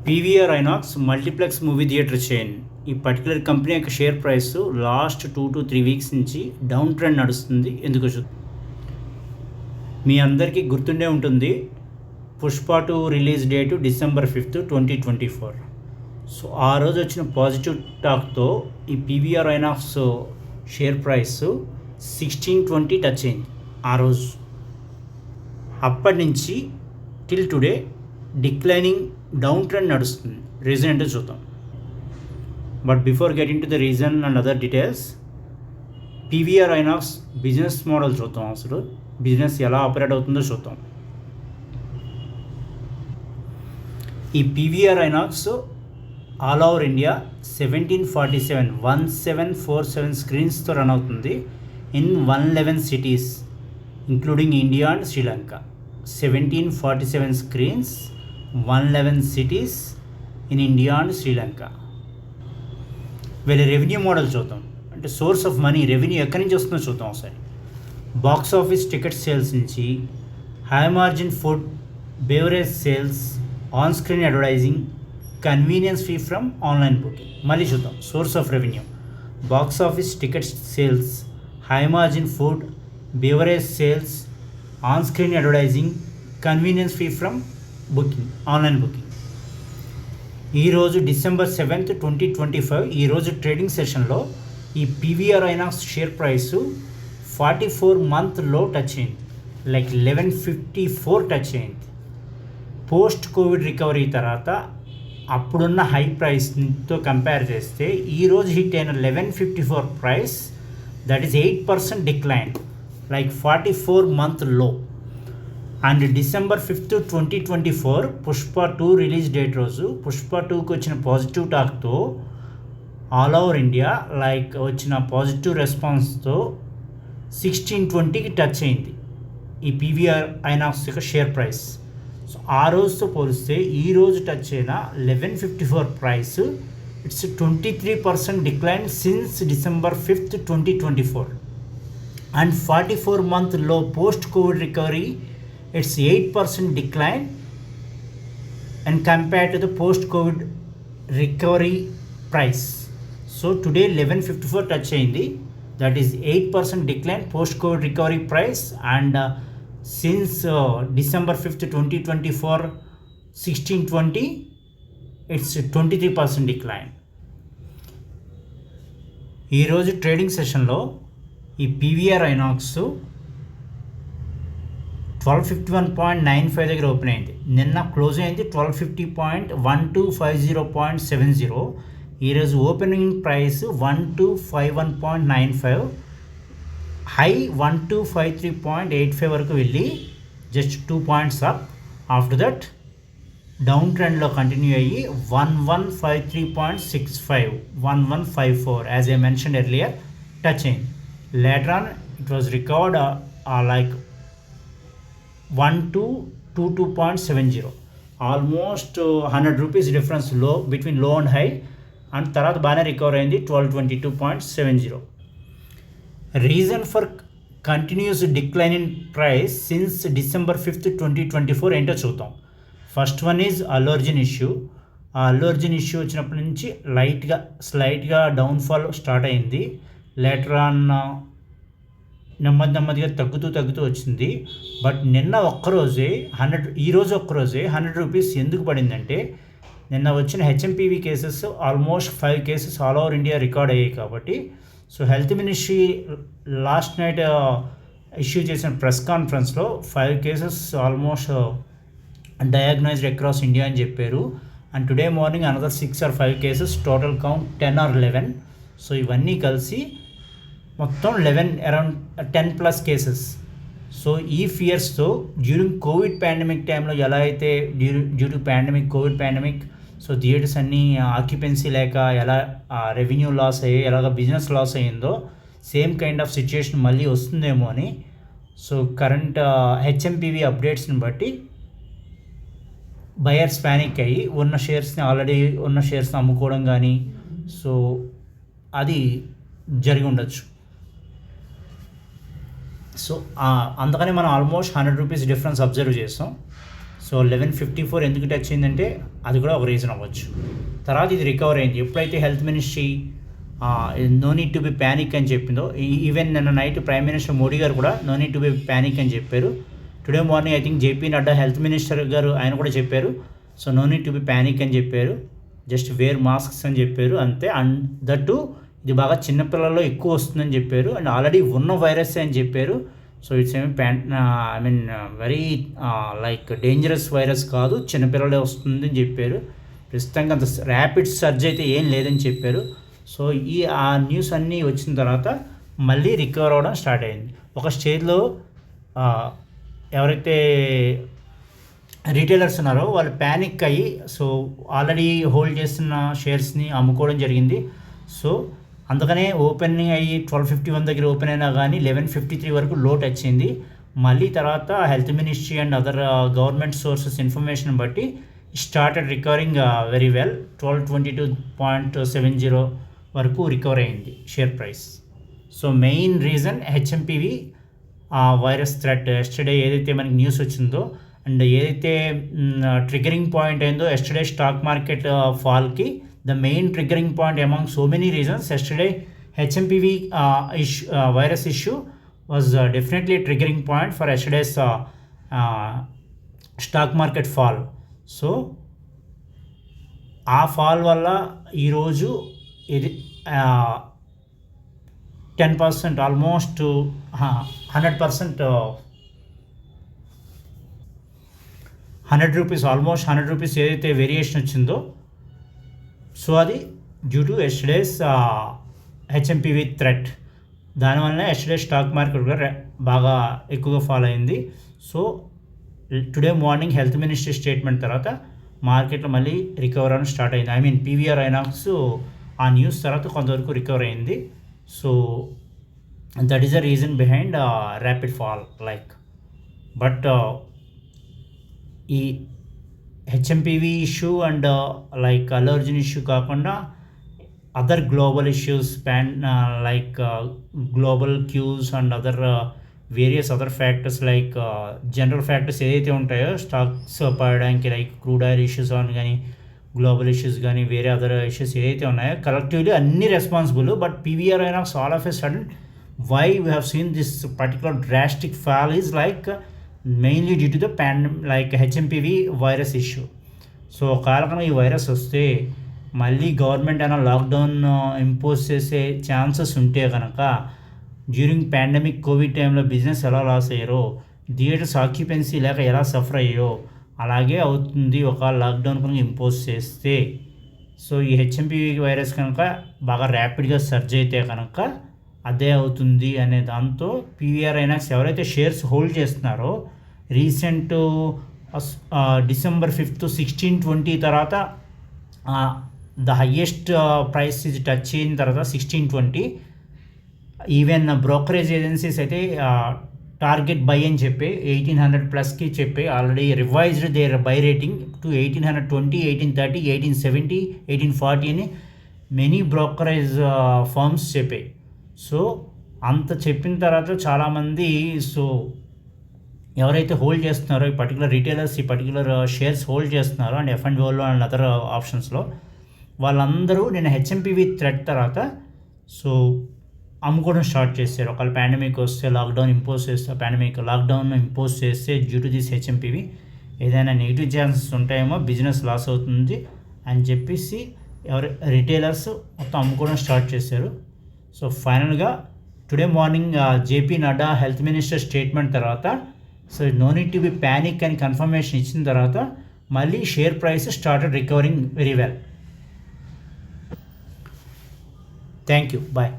PVR INOX multiplex movie theatre chain ఈ particular company యొక్క share price last 2 to 3 weeks నుంచి down trend నడుస్తుంది. ఎందుకు మీ అందరికీ గుర్తుండే ఉంటుంది, Pushpa 2 release date December 5th, 2024. So ఆ రోజు వచ్చిన పాజిటివ్ టాక్తో ఈ PVR INOX share price 1620 touch అయింది ఆ రోజు. అప్పటి నుంచి till today declining down trend నడుస్తుంది. రీజన్ ఏంటో చూద్దాం. But before getting to the reason and other details, PVR INOX business model చూద్దాం. అసలు బిజినెస్ ఎలా ఆపరేట్ అవుతుందో చూద్దాం. ఈ PVR INOX all over India 1747 స్క్రీన్స్తో రన్ అవుతుంది in 111 cities including India and Sri Lanka. 1747 screens, 111 cities in India and Sri Lanka. వీళ్ళ రెవెన్యూ మోడల్ చూద్దాం. అంటే సోర్స్ ఆఫ్ మనీ, రెవెన్యూ ఎక్కడి నుంచి వస్తుందో చూద్దాం ఒకసారి. బాక్స్ ఆఫీస్ టికెట్ సేల్స్ నుంచి, high margin food beverage sales, on screen advertising, convenience fee from online booking. మళ్ళీ చూద్దాం source of revenue. Box office ticket sales, high margin food beverage sales, on screen advertising, convenience fee from booking, online booking. ఈరోజు December 7th, 2025 ఈరోజు trading సెషన్లో ఈ PVR INOX share price 44 month లో touch అయింది. Like 1154 touch అయింది. Post covid recovery తర్వాత అప్పుడున్న high ప్రైస్తో కంపేర్ చేస్తే ఈరోజు హిట్ అయిన 1154 price, that is 8% decline, like 44 month లో. And December 5th, 2024 Pushpa 2 release date రోజు పుష్ప 2కి వచ్చిన పాజిటివ్ టాక్తో ఆల్ ఓవర్ ఇండియా లైక్ వచ్చిన పాజిటివ్ రెస్పాన్స్తో 1620కి టచ్ అయింది ఈ పీవీఆర్ ఐనాక్స్ యొక్క షేర్ ప్రైస్. సో ఆ రోజుతో పోలిస్తే ఈరోజు టచ్ అయిన 1154 price, it's 23% decline since December 5th, 2024. And 44 month లో post covid recovery, it's 8% decline and compared to the post-COVID recovery price. So today 1154 touch అయింది, that is 8% decline post-COVID recovery price. And since December 5th, 2024 1620, it's 23% decline. ఈరోజు trading సెషన్లో ఈ PVR INOX 1251.95 దగ్గర open అయింది. నిన్న close అయింది 1250.1250.70. ఈరోజు opening price 1251.95, high 1253.85 వరకు వెళ్ళి just 2 points up. After that down ట్రెండ్లో కంటిన్యూ అయ్యి 1153.65, 1154 as I mention earlier touch అయింది. Later on it was recovered like 1222.70, almost 100 rupees difference లో between low and high. And తర్వాత బాగానే రికవర్ అయింది 1222.70. Reason for continuous decline in price since December 5th, 2024 ఏంటో చూద్దాం. First one is Allu Arjun issue. ఆ Allu Arjun issue వచ్చినప్పటి నుంచి స్లైట్గా డౌన్ఫాల్ స్టార్ట్ అయింది. లేటర్ ఆన్ నెమ్మదిగా తగ్గుతూ వచ్చింది. బట్ నిన్న ఒక్కరోజే ఈరోజు ఒక్కరోజే 100 రూపీస్ ఎందుకు పడిందంటే, నిన్న వచ్చిన HMPV cases almost 5 cases all over India record అయ్యాయి కాబట్టి. So health ministry last night issue చేసిన ప్రెస్ కాన్ఫరెన్స్లో 5 కేసెస్ ఆల్మోస్ట్ డయాగ్నైజ్డ్ అక్రాస్ ఇండియా అని చెప్పారు. And today morning another 6 or 5 cases, total count 10 or 11. So ఇవన్నీ కలిసి మొత్తం 11, అరౌండ్ 10+ కేసెస్. సో ఈ ఫియర్స్తో డ్యూరింగ్ కోవిడ్ పాండమిక్ టైంలో ఎలా అయితే due to Covid pandemic so theatres అన్నీ ఆక్యుపెన్సీ లేక ఎలా రెవెన్యూ లాస్ అయ్యి ఎలాగ బిజినెస్ లాస్ అయ్యిందో, సేమ్ కైండ్ ఆఫ్ సిచ్యుయేషన్ మళ్ళీ వస్తుందేమో అని. సో కరెంట్ హెచ్ఎంపీవీ అప్డేట్స్ని బట్టి బయర్స్ ప్యానిక్ అయ్యి ఆల్రెడీ ఉన్న షేర్స్ని అమ్ముకోవడం కానీ సో అది జరిగి ఉండొచ్చు. సో అందుకని మనం ఆల్మోస్ట్ 100 రూపీస్ డిఫరెన్స్ అబ్జర్వ్ చేస్తాం. సో 1154 ఎందుకు టచ్ అయిందంటే అది కూడా ఒక రీజన్ అవ్వచ్చు. తర్వాత ఇది రికవర్ అయింది. ఎప్పుడైతే health ministry no need to be panic అని చెప్పిందో, ఈవెన్ నిన్న నైట్ ప్రైమ్ మినిస్టర్ మోడీ గారు కూడా no need to be panic అని చెప్పారు. Today morning I think JP Nadda health minister గారు ఆయన కూడా చెప్పారు. So no need to be panic అని చెప్పారు, జస్ట్ వేర్ మాస్క్స్ అని చెప్పారు అంతే. అండ్ దట్టు ఇది బాగా చిన్నపిల్లల్లో ఎక్కువ వస్తుందని చెప్పారు, అండ్ ఆల్రెడీ ఉన్న వైరస్ అని చెప్పారు. So it's I mean very like dangerous virus కాదు, చిన్నపిల్లలే వస్తుందని చెప్పారు. ప్రస్తుతంగా అంత ర్యాపిడ్ సర్జ్ అయితే ఏం లేదని చెప్పారు. సో ఆ న్యూస్ అన్నీ వచ్చిన తర్వాత మళ్ళీ రికవర్ అవ్వడం స్టార్ట్ అయింది. ఒక స్టేజ్లో ఎవరైతే రీటైలర్స్ ఉన్నారో వాళ్ళు ప్యానిక్ అయ్యి సో ఆల్రెడీ హోల్డ్ చేస్తున్న షేర్స్ని అమ్ముకోవడం జరిగింది. సో అందుకనే ఓపెనింగ్ అయ్యి 1251 దగ్గర ఓపెన్ అయినా కానీ 1153 వరకు లో టచ్ అయింది. మళ్ళీ తర్వాత health ministry and other government sources information బట్టి స్టార్టెడ్ రికవరింగ్ వెరీ వెల్. 1222.70 వరకు రికవర్ అయింది share price. So main reason HMPV virus threat yesterday ఏదైతే మనకి న్యూస్ వచ్చిందో అండ్ ఏదైతే ట్రిగరింగ్ పాయింట్ అయిందో ఎస్టర్డే స్టాక్ మార్కెట్ ఫాల్కి, the main triggering point among so many reasons yesterday HMPV virus issue was definitely triggering point for yesterday's stock market fall. So ఆ fall వల్ల ఈరోజు ఇది 10% ఆల్మోస్ట్ 100% 100 రూపీస్ ఆల్మోస్ట్ 100 రూపీస్ ఏదైతే variation వచ్చిందో so అది due to yesterday's HMPV threat. దానివల్ల yesterday stock market కూడా బాగా ఎక్కువగా ఫాలో అయింది. So today morning health ministry statement తర్వాత మార్కెట్లో మళ్ళీ రికవర్ అవడం స్టార్ట్ అయింది. ఐ మీన్ పీవీఆర్ ఐనాక్స్ ఆ న్యూస్ తర్వాత కొంతవరకు రికవర్ అయింది. So that is the reason behind rapid fall like. But ఈ HMPV issue and like Allu Arjun issue కాకుండా other global issues like global cues and other various other factors like general factors ఏదైతే ఉంటాయో stocks పడడానికి like crude oil issues అని కానీ global issues కానీ వేరే other issues ఏదైతే ఉన్నాయో కలెక్టివ్లీ అన్ని responsible. But PVR INOX all of a sudden why we have seen this particular drastic fall is like mainly due to the like HMPV virus issue. So కారణంగా ఈ virus వస్తే మళ్ళీ government అయినా lockdown impose చేసే chances ఉంటే కనుక during pandemic Covid టైంలో business ఎలా లాస్ అయ్యారో, థియేటర్స్ ఆక్యుపెన్సీ లేక ఎలా సఫర్ అయ్యాయో అలాగే అవుతుంది ఒక లాక్డౌన్ కనుక ఇంపోజ్ చేస్తే. సో ఈ హెచ్ఎంపివి వైరస్ కనుక బాగా ర్యాపిడ్గా సర్జ్ అయితే కనుక అదే అవుతుంది అనే దాంతో పీవీఆర్ ఐనాక్స్ ఎవరైతే షేర్స్ హోల్డ్ చేస్తున్నారో రీసెంట్ December 5th 1620 తర్వాత ద హయ్యెస్ట్ ప్రైస్ ఇది టచ్ అయిన తర్వాత 1620 ఈవెన్ బ్రోకరేజ్ ఏజెన్సీస్ అయితే టార్గెట్ బై అని చెప్పి 1800+ చెప్పి already revised their buy rating to 1820, 1830, 1870, 1840 అని మెనీ బ్రోకరేజ్ ఫర్మ్స్ చెప్పాయి. సో అంత చెప్పిన తర్వాత చాలామంది సో ఎవరైతే హోల్డ్ చేస్తున్నారో ఈ పర్టికులర్ రిటైలర్స్ ఈ పర్టికులర్ షేర్స్ హోల్డ్ చేస్తున్నారో అండ్ F&Oలో అండ్ అదర్ ఆప్షన్స్లో వాళ్ళందరూ నేను హెచ్ఎంపివి థ్రెట్ తర్వాత సో అమ్ముకోవడం స్టార్ట్ చేశారు. ఒకవేళ పాండమిక్ వస్తే లాక్డౌన్ ఇంపోజ్ చేస్తే డ్యూ టు దిస్ హెచ్ఎంపివి ఏదైనా నెగిటివ్ ఛాన్సెస్ ఉంటాయేమో, బిజినెస్ లాస్ అవుతుంది అని చెప్పేసి రిటైలర్స్ మొత్తం అమ్ముకోవడం స్టార్ట్ చేశారు. సో ఫైనల్గా today morning JP Nadda health minister statement తర్వాత so no need to be panic అని కన్ఫర్మేషన్ ఇచ్చిన తర్వాత మళ్ళీ share price started recovering very well. Thank you, bye.